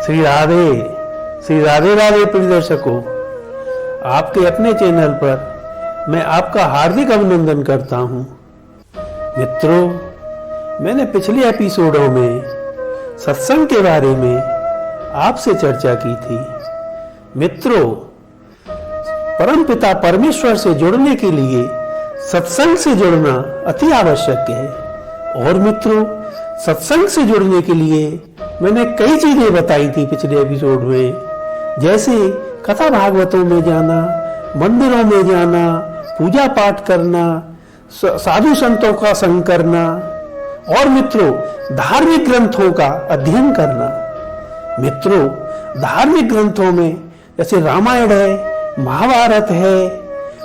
श्री राधे राधे प्रिय दर्शकों, आपके अपने चैनल पर मैं आपका हार्दिक अभिनंदन करता हूं। मित्रों, मैंने पिछले एपिसोडों में सत्संग के बारे में आपसे चर्चा की थी। मित्रों, परमपिता परमेश्वर से जुड़ने के लिए सत्संग से जुड़ना अति आवश्यक है। और मित्रों, सत्संग से जुड़ने के लिए मैंने कई चीजें बताई थी पिछले एपिसोड में, जैसे कथा भागवतों में जाना, मंदिरों में जाना, पूजा पाठ करना, साधु संतों का संग करना और मित्रों धार्मिक ग्रंथों का अध्ययन करना। मित्रों, धार्मिक ग्रंथों में जैसे रामायण है, महाभारत है,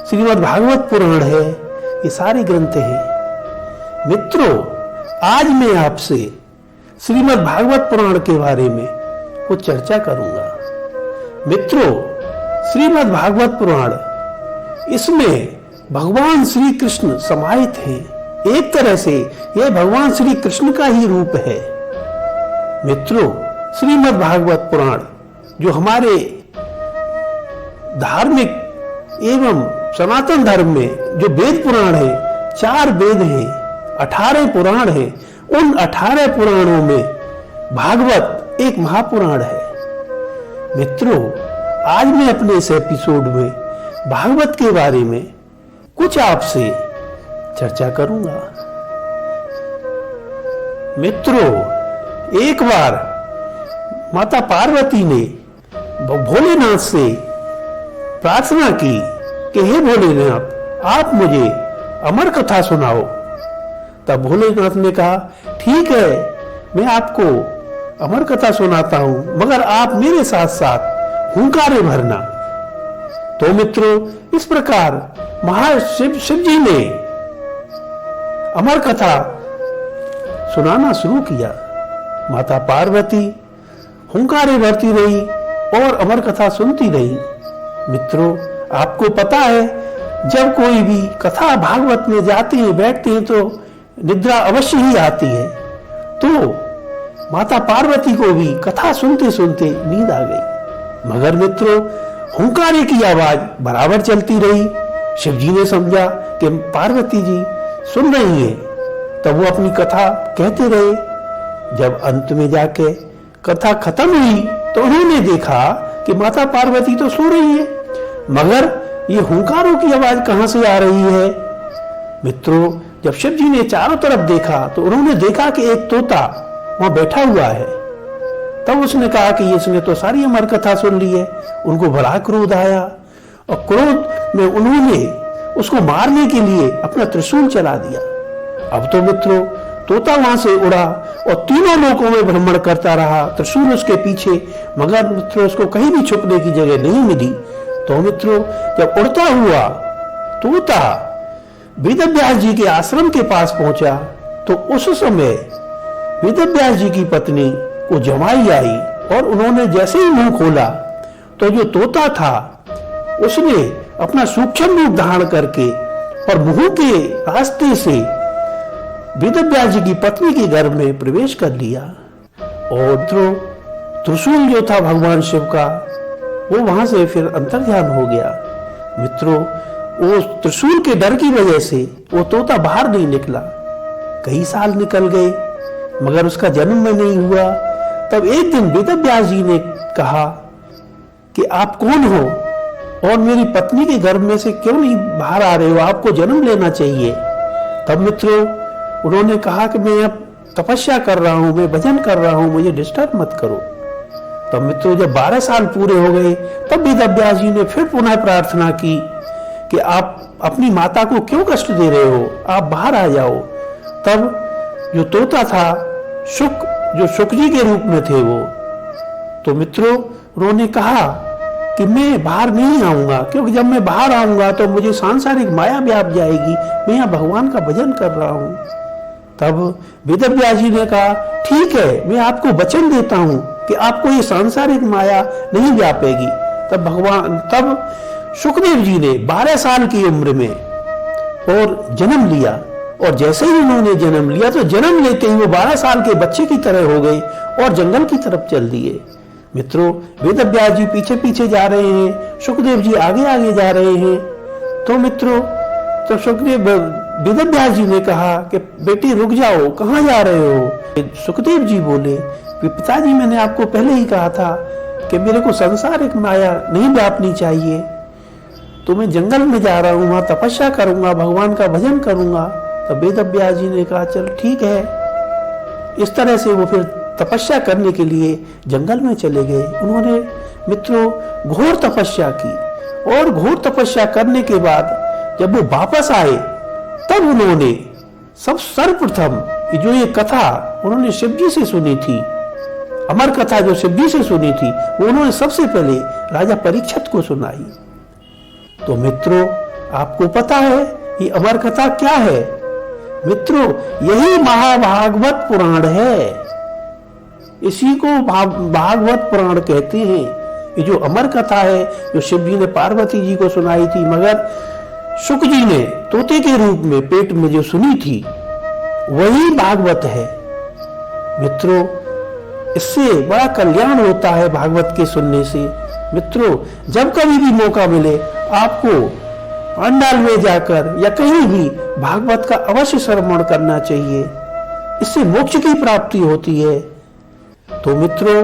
श्रीमद् भागवत पुराण है, ये सारे ग्रंथ हैं। मित्रों, आज मैं आपसे श्रीमद् भागवत पुराण के बारे में कुछ चर्चा करूंगा। मित्रों, श्रीमद् भागवत पुराण, इसमें भगवान श्री कृष्ण समाहित हैं। एक तरह से यह भगवान श्री कृष्ण का ही रूप है। मित्रों, श्रीमद् भागवत पुराण जो हमारे धार्मिक एवं सनातन धर्म में जो वेद पुराण है, 4 वेद हैं, 18 पुराण हैं, उन 18 पुराणों में भागवत एक महापुराण है। मित्रों, आज मैं अपने इस एपिसोड में भागवत के बारे में कुछ आपसे चर्चा करूंगा। मित्रों, एक बार माता पार्वती ने भोलेनाथ से प्रार्थना की कि हे भोलेनाथ, आप मुझे अमर कथा सुनाओ। तब भोलेनाथ ने कहा, ठीक है, मैं आपको अमर कथा सुनाता हूं, मगर आप मेरे साथ साथ हुंकारे भरना। तो मित्रों, इस प्रकार महाशिव जी ने अमर कथा सुनाना शुरू किया। माता पार्वती हुंकारे भरती रही और अमर कथा सुनती रही। मित्रों, आपको पता है, जब कोई भी कथा भागवत में जाते हैं, बैठते हैं, तो निद्रा अवश्य ही आती है। तो माता पार्वती को भी कथा सुनते सुनते नींद आ गई। मगर मित्रों, हुंकारे की आवाज बराबर चलती रही। शिव जी ने समझा कि पार्वती जी सुन रही हैं, तब वो अपनी कथा कहते रहे। जब अंत में जाके कथा खत्म हुई तो उन्होंने देखा कि माता पार्वती तो सो रही है, मगर ये हुंकारों की आवाज कहां से आ रही है। मित्रों, जब शिव जी ने चारों तरफ देखा तो उन्होंने देखा कि एक तोता वहां बैठा हुआ है। तब उसने कहा कि इसने तो सारी अमर कथा सुन ली है। उनको बड़ा क्रोध आया और क्रोध में उन्होंने उसको मारने के लिए अपना त्रिशूल चला दिया। अब तो मित्रों, तोता वहां से उड़ा और तीनों लोकों में भ्रमण करता रहा, त्रिशूल उसके पीछे, मगर मित्रों उसको कहीं भी छुपने की जगह नहीं मिली। तो मित्रों, जब उड़ता हुआ तोता वेदव्यास जी के आश्रम के पास पहुंचा तो उस समय वेदव्यास जी की पत्नी को जमाई आई और उन्होंने जैसे ही मुंह खोला तो जो तोता था उसने अपना सूक्ष्म रूप धारण करके और मुंह के रास्ते से वेदव्यास जी की पत्नी के गर्भ में प्रवेश कर लिया। और त्रिशूल जो था भगवान शिव का, वो वहां से फिर अंतर्ध्यान हो गया। मित्रों, वो त्रिशूल के डर की वजह से वो तोता बाहर नहीं निकला। कई साल निकल गए मगर उसका जन्म में नहीं हुआ। तब एक दिन वेदव्यास जी ने कहा कि आप कौन हो और मेरी पत्नी के गर्भ में से क्यों नहीं बाहर आ रहे हो, आपको जन्म लेना चाहिए। तब मित्रों, उन्होंने कहा कि मैं अब तपस्या कर रहा हूं, मैं भजन कर रहा हूं, मुझे डिस्टर्ब मत करो। तब मित्रों, जब 12 साल पूरे हो गए तब वेदव्यास जी ने फिर पुनः प्रार्थना की कि आप अपनी माता को क्यों कष्ट दे रहे हो, आप बाहर आ जाओ। तब जो तोता था जो शुक जी के रूप में थे वो, तो मित्रों उन्होंने कहा कि मैं बाहर नहीं आऊंगा, क्योंकि जब मैं बाहर आऊंगा तो मुझे सांसारिक माया व्याप जाएगी, मैं यहाँ भगवान का भजन कर रहा हूं। तब वेदव्यास जी ने कहा, ठीक है, मैं आपको वचन देता हूं कि आपको ये सांसारिक माया नहीं व्यापेगी। तब सुखदेव जी ने 12 साल की उम्र में और जन्म लिया, और जैसे ही उन्होंने जन्म लिया तो जन्म लेते ही वो 12 साल के बच्चे की तरह हो गए और जंगल की तरफ चल दिए। मित्रों, वेदव्यास जी पीछे पीछे जा रहे हैं, सुखदेव जी आगे आगे जा रहे हैं। तो मित्रों, तो सुखदेव वेदव्यास जी ने कहा कि बेटी रुक जाओ, कहाँ जा रहे हो? सुखदेव जी बोले कि पिताजी, मैंने आपको पहले ही कहा था कि मेरे को संसारिक माया नहीं व्यापनी चाहिए, तो मैं जंगल में जा रहा हूँ, वहां तपस्या करूंगा, भगवान का भजन करूंगा। तो वेदव्यास जी ने कहा चल ठीक है। इस तरह से वो फिर तपस्या करने के लिए जंगल में चले गए। उन्होंने मित्रों घोर तपस्या की, और घोर तपस्या करने के बाद जब वो वापस आए तब उन्होंने सर्वप्रथम जो ये कथा उन्होंने शिव जी से सुनी थी, अमर कथा जो शिव जी से सुनी थी, वो उन्होंने सबसे पहले राजा परीक्षित को सुनाई। तो मित्रों, आपको पता है ये अमर कथा क्या है? मित्रों, यही महाभागवत पुराण है। इसी को भागवत पुराण कहते हैं। ये जो अमर कथा है, जो शिव जी ने पार्वती जी को सुनाई थी, मगर शुक जी ने तोते के रूप में पेट में जो सुनी थी, वही भागवत है। मित्रों, इससे बड़ा कल्याण होता है भागवत के सुनने से। मित्रों, जब कभी भी मौका मिले आपको पंडाल में जाकर या कहीं भी भागवत का अवश्य श्रवण करना चाहिए। इससे मोक्ष की प्राप्ति होती है। तो मित्रों,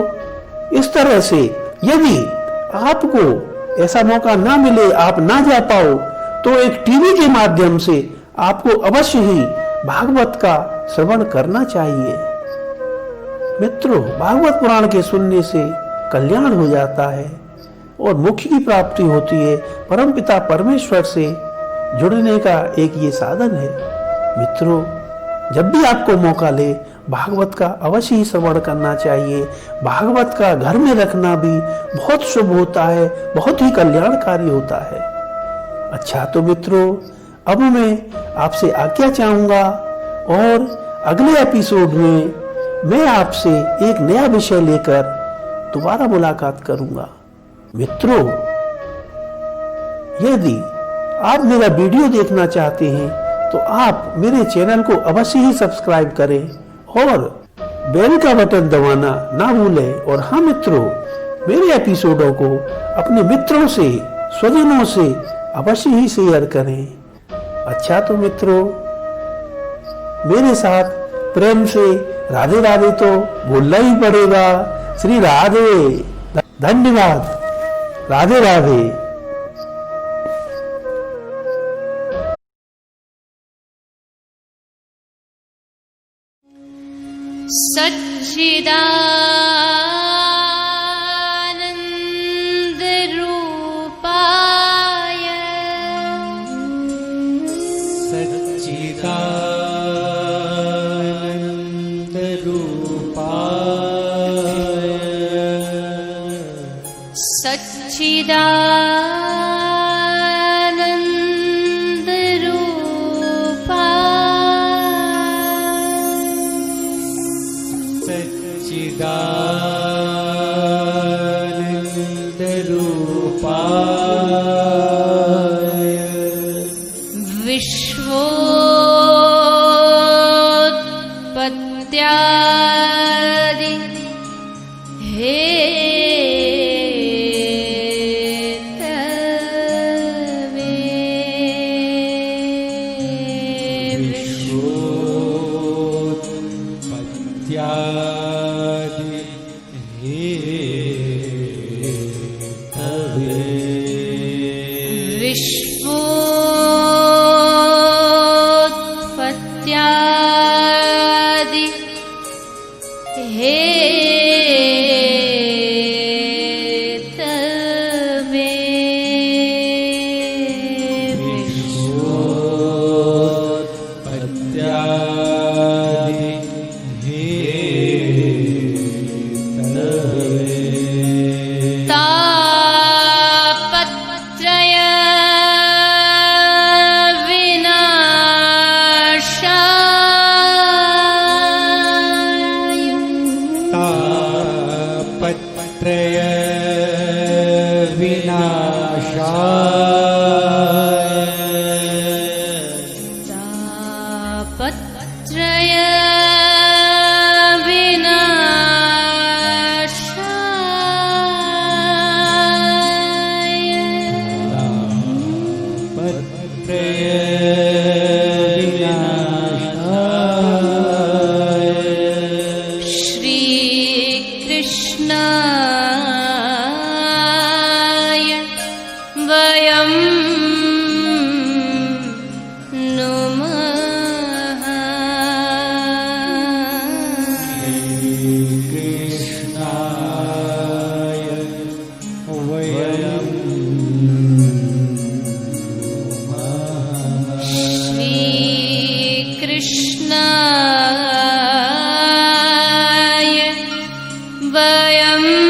इस तरह से यदि आपको ऐसा मौका ना मिले, आप ना जा पाओ, तो एक टीवी के माध्यम से आपको अवश्य ही भागवत का श्रवण करना चाहिए। मित्रों, भागवत पुराण के सुनने से कल्याण हो जाता है और मोक्ष की प्राप्ति होती है। परमपिता परमेश्वर से जुड़ने का एक ये साधन है। मित्रों, जब भी आपको मौका ले, भागवत का अवश्य ही श्रवण करना चाहिए। भागवत का घर में रखना भी बहुत शुभ होता है, बहुत ही कल्याणकारी होता है। अच्छा, तो मित्रों, अब मैं आपसे आज्ञा चाहूंगा और अगले एपिसोड में मैं आपसे एक नया विषय लेकर दोबारा मुलाकात करूंगा। मित्रों, यदि आप मेरा वीडियो देखना चाहते हैं तो आप मेरे चैनल को अवश्य ही सब्सक्राइब करें और बेल का बटन दबाना ना भूलें। और हाँ मित्रों, मेरे एपिसोडों को अपने मित्रों से, स्वजनों से अवश्य ही शेयर करें। अच्छा, तो मित्रों, मेरे साथ प्रेम से राधे राधे तो बोलना ही पड़ेगा। श्री राधे, धन्यवाद, राधे राधे। सच्चिदानंद रूपाय सच्चिदानंद रूपाय सच्चिदानंद रूपाय विश्वोत्पत्त्यादि हेतवे विश्वोत्पत्त्यादि हेतवे विश्वोत्पत्त्यादि हेतवे विश्वोत्पत्त्यादि हेतवे तापत्रय विनाशाय तापत्रय विनाशाय तापत्रय श्रीकृष्णाय वयं नुमः। कृष्णाय वयं श्रीकृष्णाय वयं